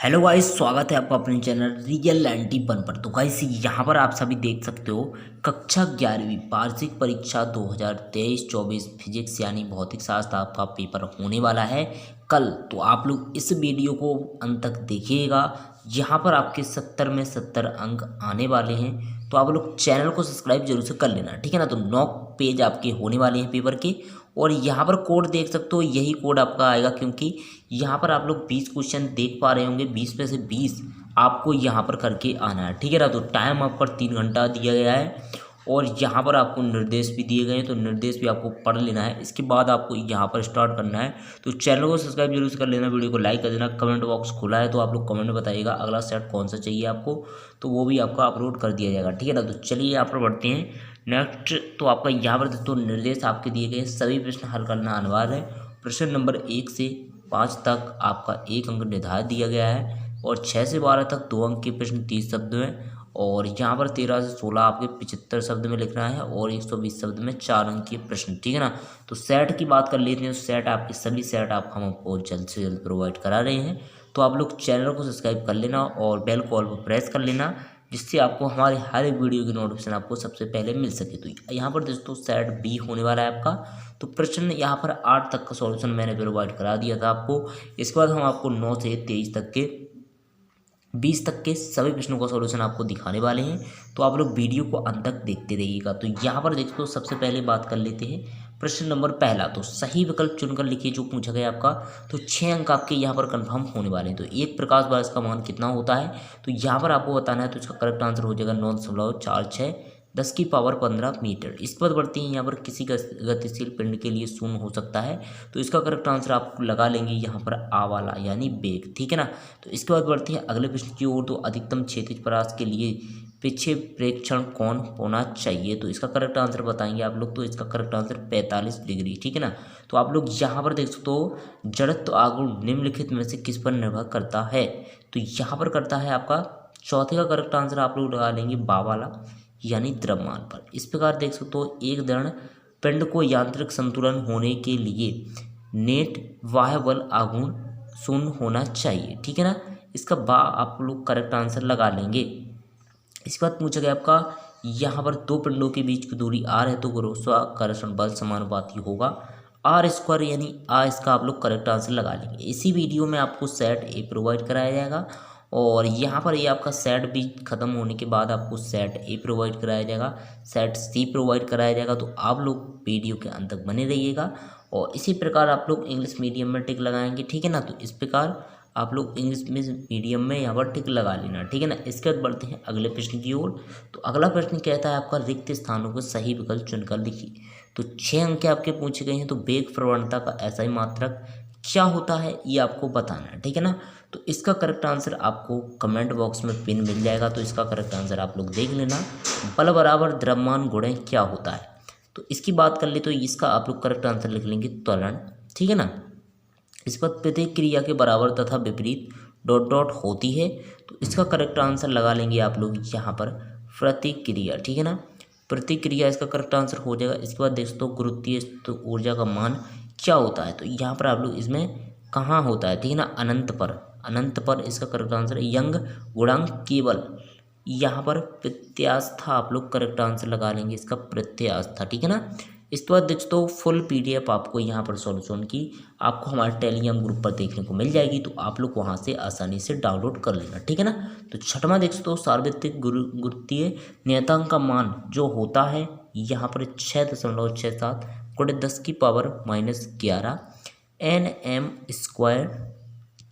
Hello guys, स्वागत है आपका अपने चैनल रियल 91 पर। तो गाइस यहाँ पर आप सभी देख सकते हो कक्षा 11वीं वार्षिक परीक्षा 2023-24 फिजिक्स यानी भौतिक शास्त्र आपका पेपर होने वाला है कल। तो आप लोग इस वीडियो को अंत तक देखिएगा। यहाँ पर आपके 70 में 70 अंक आने वाले हैं, तो आप लोग चैनल को सब्सक्राइब जरूर से कर लेना, ठीक है ना। तो 9 पेज आपके होने वाले हैं पेपर के, और यहाँ पर कोड देख सकते हो, यही कोड आपका आएगा, क्योंकि यहाँ पर आप लोग 20 क्वेश्चन देख पा रहे होंगे। 20 में से 20 आपको यहाँ पर करके आना है, ठीक है ना। तो टाइम आप पर 3 घंटा दिया गया है, और यहाँ पर आपको निर्देश भी दिए गए हैं, तो निर्देश भी आपको पढ़ लेना है। इसके बाद आपको यहाँ पर स्टार्ट करना है। तो चैनल को सब्सक्राइब जरूर से कर लेना, वीडियो को लाइक कर देना। कमेंट बॉक्स खुला है, तो आप लोग कमेंट में बताइएगा अगला सेट कौन सा चाहिए आपको, तो वो भी आपका अपलोड कर दिया जाएगा, ठीक है ना। तो चलिए यहाँ पर बढ़ते हैं नेक्स्ट। तो आपका यहाँ पर तो निर्देश आपके दिए गए, सभी प्रश्न हल करना अनिवार्य है। प्रश्न नंबर 1 से 5 तक आपका 1 अंक निर्धारित दिया गया है, और 6 से 12 तक 2 अंक के प्रश्न 30 शब्द में, और यहाँ पर 13 से 16 आपके 75 शब्द में लिखना है, और 120 शब्द में 4 अंक के प्रश्न, ठीक है ना। तो सेट की बात कर लेते हैं। तो सेट आपके सभी सेट हम आपको जल्द से जल्द प्रोवाइड करा रहे हैं। तो आप लोग चैनल को सब्सक्राइब कर लेना और बेल कॉल पर प्रेस कर लेना, जिससे आपको हमारे हर एक वीडियो की नोटिफिकेशन आपको सबसे पहले मिल सके। तो यहाँ पर दोस्तों सेट बी होने वाला है आपका। तो प्रश्न यहाँ पर 8 तक का सॉल्यूशन मैंने प्रोवाइड करा दिया था आपको। इसके बाद हम आपको 9 से 23 तक के 20 तक के सभी प्रश्नों का सॉल्यूशन आपको दिखाने वाले हैं। तो आप लोग वीडियो को अंत तक देखते रहिएगा। तो यहाँ पर देखो, सबसे पहले बात कर लेते हैं प्रश्न नंबर पहला। तो सही विकल्प चुनकर लिखिए जो पूछा गया आपका। तो 6 अंक आपके यहाँ पर कंफर्म होने वाले हैं। तो एक प्रकाश वर्ष का मान कितना होता है, तो यहाँ पर आपको बताना है। तो इसका करेक्ट आंसर हो जाएगा 9.46 10 की पावर 15 मीटर। इस पर बढ़ते हैं, यहाँ पर किसी गतिशील पिंड के लिए शून्य हो सकता है। तो इसका करेक्ट आंसर आप लगा लेंगे यहाँ पर आ वाला, यानी बेग, ठीक है ना। तो इसके बाद बढ़ते हैं अगले प्रश्न की ओर। तो अधिकतम क्षैतिज परास के लिए पीछे प्रेक्षण कौन होना चाहिए, तो इसका करेक्ट आंसर बताएंगे आप लोग। तो इसका करेक्ट आंसर 45 डिग्री, ठीक है ना। तो आप लोग यहाँ पर देख सकते हो, जड़त्व आघूर्ण निम्नलिखित में से किस पर निर्भर करता है, तो यहाँ पर करता है आपका चौथे का करेक्ट आंसर आप लोग लगा लेंगे बा वाला, यानी द्रव्यमान पर। इस प्रकार देख सकते हो, एक दृढ़ पिंड को यांत्रिक संतुलन होने के लिए नेट बाह्य बल आघूर्ण शून्य होना चाहिए, ठीक है ना। इसका बा आप लोग करेक्ट आंसर लगा लेंगे। इसके बाद पूछा गया आपका, यहाँ पर दो पिंडों के बीच की दूरी आर है, तो गुरुत्वाकर्षण बल समानुपाती होगा आर स्क्वायर, यानी आ इसका आप लोग करेक्ट आंसर लगा लेंगे। इसी वीडियो में आपको सेट ए प्रोवाइड कराया जाएगा, और यहाँ पर ये आपका सेट बी खत्म होने के बाद आपको सेट ए प्रोवाइड कराया जाएगा, सेट सी प्रोवाइड कराया जाएगा। तो आप लोग वीडियो के अंत तक बने रहिएगा, और इसी प्रकार आप लोग इंग्लिश मीडियम में टिक लगाएंगे, ठीक है ना। तो इस प्रकार आप लोग इंग्लिश मीडियम में यहाँ पर टिक लगा लेना, ठीक है ना। इसके बाद बढ़ते हैं अगले प्रश्न की ओर। तो अगला प्रश्न कहता है आपका, रिक्त स्थानों को सही विकल्प चुनकर लिखिए। तो 6 अंक आपके पूछे गए हैं। तो वेग प्रवणता का ऐसा ही मात्रक क्या होता है, ये आपको बताना है, ठीक है ना। तो इसका करेक्ट आंसर आपको कमेंट बॉक्स में पिन मिल जाएगा। तो इसका करेक्ट आंसर आप लोग देख लेना। बल बराबर द्रव्यमान गुणे क्या होता है, तो इसकी बात कर ले तो इसका आप लोग करेक्ट आंसर लिख लेंगे त्वरण, ठीक है ना। इस पर प्रत्येक क्रिया के बराबर तथा विपरीत डॉट डॉट होती है। तो इसका करेक्ट आंसर लगा लेंगे आप लोग यहाँ पर प्रतिक्रिया, ठीक है ना। प्रतिक्रिया इसका करेक्ट आंसर हो जाएगा। इसके बाद दोस्तों गुरुत्वीय ऊर्जा का मान क्या होता है, तो यहाँ पर आप लोग इसमें कहाँ होता है, ठीक है ना, अनंत पर। अनंत पर इसका करेक्ट आंसर है यंग गुणांक केवल, यहाँ पर प्रत्यास्था आप लोग करेक्ट आंसर लगा लेंगे, इसका प्रत्यास्था, ठीक है ना। इसके बाद दोस्तों फुल पीडीएफ आपको यहाँ पर सॉल्यूशन की आपको हमारे टेलीग्राम ग्रुप पर देखने को मिल जाएगी। तो आप लोग वहाँ से आसानी से डाउनलोड कर लेना, ठीक है ना। तो छठवां दोस्तों सार्वत्रिक गुरुत्वीय नियतांक का मान जो होता है यहाँ पर 6.67 गुणे 10 की पावर -11 Nm स्क्वायर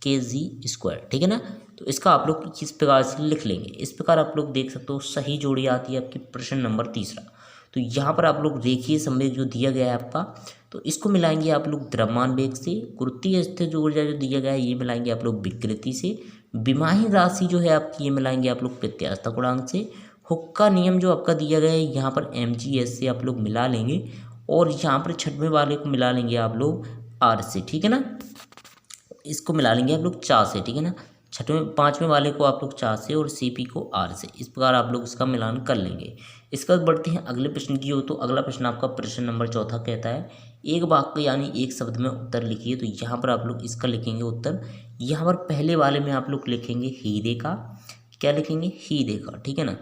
kg², ठीक है ना। तो इसका आप लोग किस प्रकार से लिख लेंगे, इस प्रकार आप लोग देख सकते हो। सही जोड़ी आती है आपकी प्रश्न नंबर 3। तो यहाँ पर आप लोग रेखीय संवेग जो दिया गया है आपका, तो इसको मिलाएंगे आप लोग द्रव्यमान वेग से। गुरुत्वीय स्थिर जो ऊर्जा जो दिया गया है ये मिलाएंगे आप लोग विकृति से। विमाही राशि जो है आपकी ये मिलाएंगे आप लोग प्रत्यास्था गुणांक से। हुक का नियम जो आपका दिया गया है यहाँ पर mgs से आप लोग मिला लेंगे, और यहाँ पर छठवें वाले को मिला लेंगे आप लोग आर से, ठीक है ना। इसको मिला लेंगे आप लोग चा से, ठीक है ना। पाँचवें वाले को आप लोग चा से, और सीपी को आर से। इस प्रकार आप लोग इसका मिलान कर लेंगे। इसके बाद बढ़ते हैं अगले प्रश्न की ओर। तो अगला प्रश्न आपका प्रश्न नंबर 4 कहता है, एक वाक्य यानी एक शब्द में उत्तर लिखिए। तो यहाँ पर आप लोग इसका लिखेंगे उत्तर, यहाँ पर पहले वाले में आप लोग लिखेंगे हीरे का, क्या लिखेंगे, हीरे का, ठीक है ना।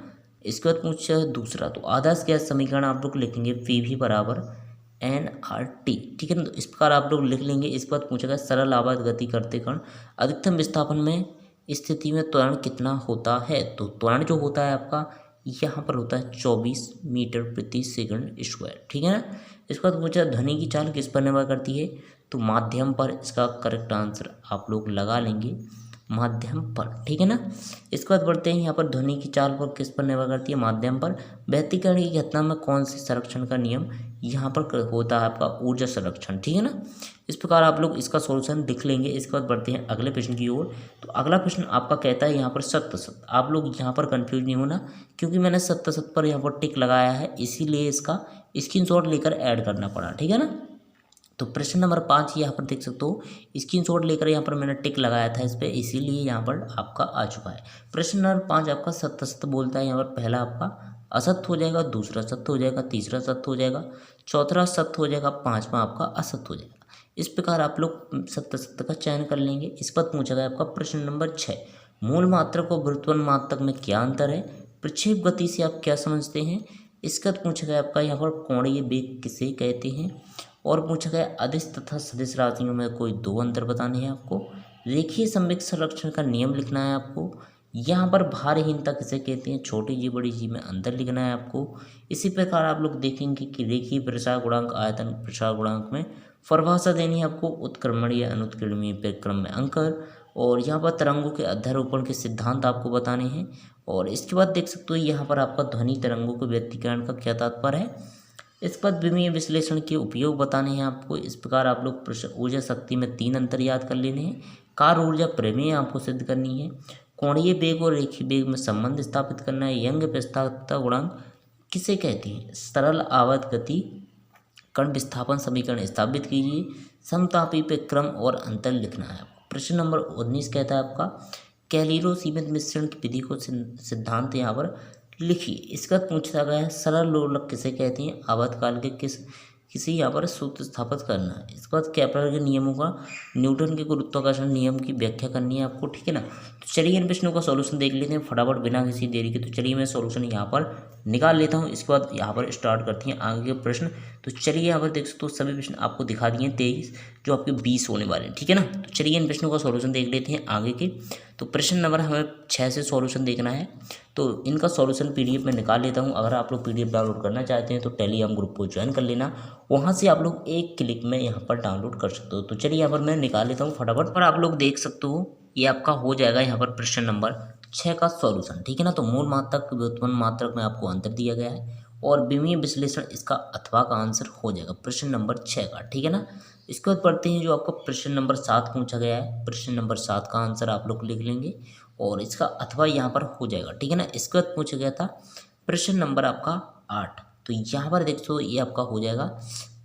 इसके बाद पूछा है दूसरा, तो आदर्श गैस समीकरण आप लोग लिखेंगे पीवी बराबर NRT, ठीक है ना। तो इस प्रकार आप लोग लिख लेंगे। इसके बाद पूछा गया सरल आवर्त गति करते कण अधिकतम विस्थापन में स्थिति में त्वरण कितना होता है। तो त्वरण जो होता है आपका यहाँ पर होता है 24 मीटर प्रति सेकंड स्क्वायर, ठीक है ना। इसके बाद पूछा ध्वनि की चाल किस पर निर्भर करती है। तो माध्यम पर, इसका करेक्ट आंसर आप लोग लगा लेंगे माध्यम पर, ठीक है ना। इसके बाद बढ़ते हैं यहाँ पर ध्वनि की चाल पर किस पर निर्भर करती है, माध्यम पर। व्यतिकरण की घटना में कौन से संरक्षण का नियम यहाँ पर होता है आपका, ऊर्जा संरक्षण, ठीक है ना। इस प्रकार आप लोग इसका सॉल्यूशन लिख लेंगे। इसके बाद बढ़ते हैं अगले प्रश्न की ओर। तो अगला प्रश्न आपका कहता है यहाँ पर 100%। आप लोग यहाँ पर कंफ्यूज नहीं होना, क्योंकि मैंने 100% पर यहाँ पर टिक लगाया है, इसीलिए इसका स्क्रीनशॉट लेकर ऐड करना पड़ा, ठीक है ना। तो प्रश्न नंबर 5 यहाँ पर देख सकते हो, स्क्रीनशॉट लेकर यहाँ पर मैंने टिक लगाया था इस पर, इसीलिए यहाँ पर आपका आ चुका है। प्रश्न नंबर 5 आपका सत्य बोलता है। यहाँ पर पहला आपका असत्य हो जाएगा, दूसरा सत्य हो जाएगा, तीसरा सत्य हो जाएगा, चौथा सत्य हो जाएगा, पांचवा आपका असत्य हो जाएगा। इस प्रकार आप लोग सत्य का चयन कर लेंगे। इस पर पूछा गया आपका प्रश्न नंबर 6, मूल मात्रक और व्युत्पन्न मात्रक में क्या अंतर है, प्रक्षेप गति से आप क्या समझते हैं। इसका पूछा गया आपका यहाँ पर कोणीय वेग किसे कहते हैं, और पूछा गया अदिश तथा सदिश राशियों में कोई दो अंतर बताने हैं आपको। रेखीय संवेग संरक्षण का नियम लिखना है आपको। यहाँ पर भारहीनता किसे कहते हैं, छोटी जी बड़ी जी में अंतर लिखना है आपको। इसी प्रकार आप लोग देखेंगे कि रेखीय प्रसार गुणांक आयतन प्रसार गुणांक में परिभाषा देनी है आपको, उत्क्रमणीय अनुत्क्रमणीय परिक्रम में अंकर, और यहाँ पर तरंगों के अध्यारोपण के सिद्धांत आपको बताने हैं। और इसके बाद देख सकते हो यहाँ पर आपका ध्वनि तरंगों के व्यतिकरण का क्या तात्पर्य है। इस बाद विमीय विश्लेषण के उपयोग बताने हैं आपको। इस प्रकार आप लोग ऊर्जा शक्ति में 3 अंतर याद कर लेने हैं। कार्य ऊर्जा प्रमेय आपको सिद्ध करनी है। कोणीय वेग और रेखीय वेग में संबंध स्थापित करना है। यंग विस्थापकता गुणांक किसे कहते हैं, सरल आवर्त गति कण विस्थापन समीकरण स्थापित कीजिए। समतापी पे क्रम और अंतर लिखना है आपको। प्रश्न नंबर 19 कहता है आपका कैलिरो सीमित मिश्रण की विधि को सिद्धांत यहाँ पर लिखिए। इसका पूछा गया है सरल लोलक किसे कहते हैं, आवर्तकाल के किसी यहाँ पर सूत्र स्थापित करना है। इसके बाद केपलर के नियमों का न्यूटन के गुरुत्वाकर्षण नियम की व्याख्या करनी है आपको, ठीक है ना। तो चलिए इन प्रश्नों का सॉल्यूशन देख लेते हैं फटाफट बिना किसी देरी के। तो चलिए मैं सॉल्यूशन यहाँ पर निकाल लेता हूँ। इसके बाद यहाँ पर स्टार्ट करते हैं आगे के प्रश्न। तो चलिए यहाँ पर देख सकते हो सभी प्रश्न आपको दिखा दिए हैं 23 जो आपके 20 होने वाले हैं, ठीक है ना। तो चलिए इन प्रश्नों का सॉल्यूशन देख लेते हैं आगे के। तो प्रश्न नंबर हमें 6 से सॉल्यूशन देखना है, तो इनका सॉल्यूशन पीडीएफ में निकाल लेता हूँ। अगर आप लोग पीडीएफ डाउनलोड करना चाहते हैं तो टेलीग्राम ग्रुप को ज्वाइन कर लेना, वहाँ से आप लोग एक क्लिक में यहाँ पर डाउनलोड कर सकते हो। तो चलिए यहाँ पर मैं निकाल लेता हूँ फटाफट। पर आप लोग देख सकते हो ये आपका हो जाएगा यहाँ पर प्रश्न नंबर 6 का सॉल्यूशन, ठीक है ना। तो मूल मात्रक व्युत्पन्न मात्रक में आपको अंतर दिया गया है, और विमीय विश्लेषण इसका अथवा का आंसर हो जाएगा प्रश्न नंबर 6 का, ठीक है ना। इसके बाद पढ़ते हैं जो आपका प्रश्न नंबर 7 पूछा गया है। प्रश्न नंबर 7 का आंसर आप लोग लिख लेंगे, और इसका अथवा यहाँ पर हो जाएगा, ठीक है ना। इसके बाद पूछा गया था प्रश्न नंबर आपका 8, तो यहाँ पर देख सो ये आपका हो जाएगा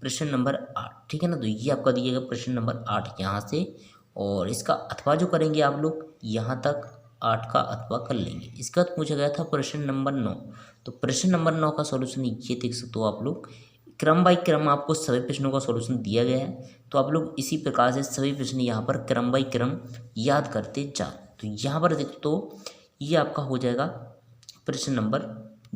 प्रश्न नंबर 8, ठीक है ना। तो ये आपका दिएगा प्रश्न नंबर 8 यहाँ से, और इसका अथवा जो करेंगे आप लोग यहाँ तक 8 का अथवा कर लेंगे। इसके बाद पूछा गया था प्रश्न नंबर 9, तो प्रश्न नंबर 9 का सॉल्यूशन ये देख सकते हो आप लोग। क्रम बाई क्रम आपको सभी प्रश्नों का सॉल्यूशन दिया गया है, तो आप लोग इसी प्रकार से सभी प्रश्न यहाँ पर क्रम बाई क्रम याद करते जाओ। तो यहाँ पर देख तो ये आपका हो जाएगा प्रश्न नंबर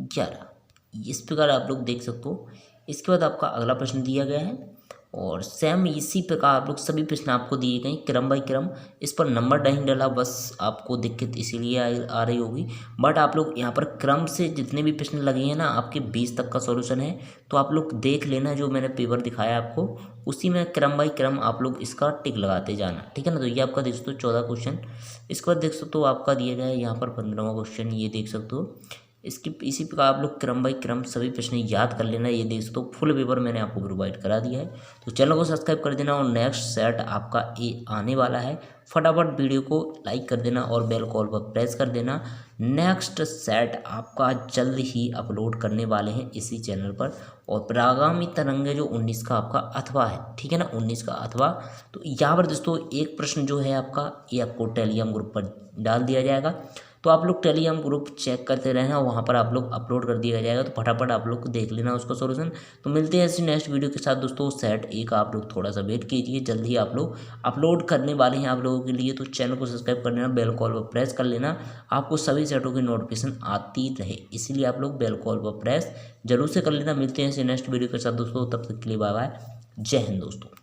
11, इस प्रकार आप लोग देख सकते हो। इसके बाद आपका अगला प्रश्न दिया गया है, और सेम इसी प्रकार आप लोग सभी प्रश्न आपको दिए गए क्रम बाई क्रम। इस पर नंबर नहीं डाला, बस आपको दिक्कत इसीलिए आ रही होगी, बट आप लोग यहाँ पर क्रम से जितने भी प्रश्न लगे हैं ना आपके 20 तक का सॉल्यूशन है, तो आप लोग देख लेना जो मैंने पेपर दिखाया आपको, उसी में क्रम बाई क्रम आप लोग इसका टिक लगाते जाना, ठीक है ना। तो ये आपका देख सकते हो 14 क्वेश्चन। इसके बाद देख सकते हो आपका दिया गया है यहाँ पर 15वां क्वेश्चन, ये देख सकते हो। इसकी इसी प्रकार आप लोग क्रम बाई क्रम सभी प्रश्न याद कर लेना। ये देख सकते हो फुल पेपर मैंने आपको प्रोवाइड करा दिया है, तो चैनल को सब्सक्राइब कर देना। और नेक्स्ट सेट आपका ये आने वाला है, फटाफट वीडियो को लाइक कर देना और बेल कॉल पर प्रेस कर देना। नेक्स्ट सेट आपका जल्द ही अपलोड करने वाले हैं इसी चैनल पर। और आगामी तरंगे जो 19 का आपका अथवा है, ठीक है ना, 19 का अथवा। तो यहाँ पर दोस्तों एक प्रश्न जो है आपका ये आपको टेलीग्राम ग्रुप पर डाल दिया जाएगा, तो आप लोग टेलीग्राम ग्रुप चेक करते रहना, वहाँ पर आप लोग अपलोड कर दिया जाएगा, तो फटाफट आप लोग देख लेना उसका सोल्यूशन। तो मिलते हैं ऐसी नेक्स्ट वीडियो के साथ दोस्तों। सेट एक आप लोग थोड़ा सा वेट कीजिए, जल्द ही आप लोग अपलोड करने वाले हैं आप लोगों के लिए। तो चैनल को सब्सक्राइब कर लेना, बेल कॉल पर प्रेस कर लेना, आपको सभी सेटों की नोटिफिकेशन आती रहे, इसीलिए आप लोग बेल कॉल पर प्रेस जरूर से कर लेना। मिलते हैं ऐसे नेक्स्ट वीडियो के साथ दोस्तों, तब तक के लिए बाय बाय, जय हिंद दोस्तों।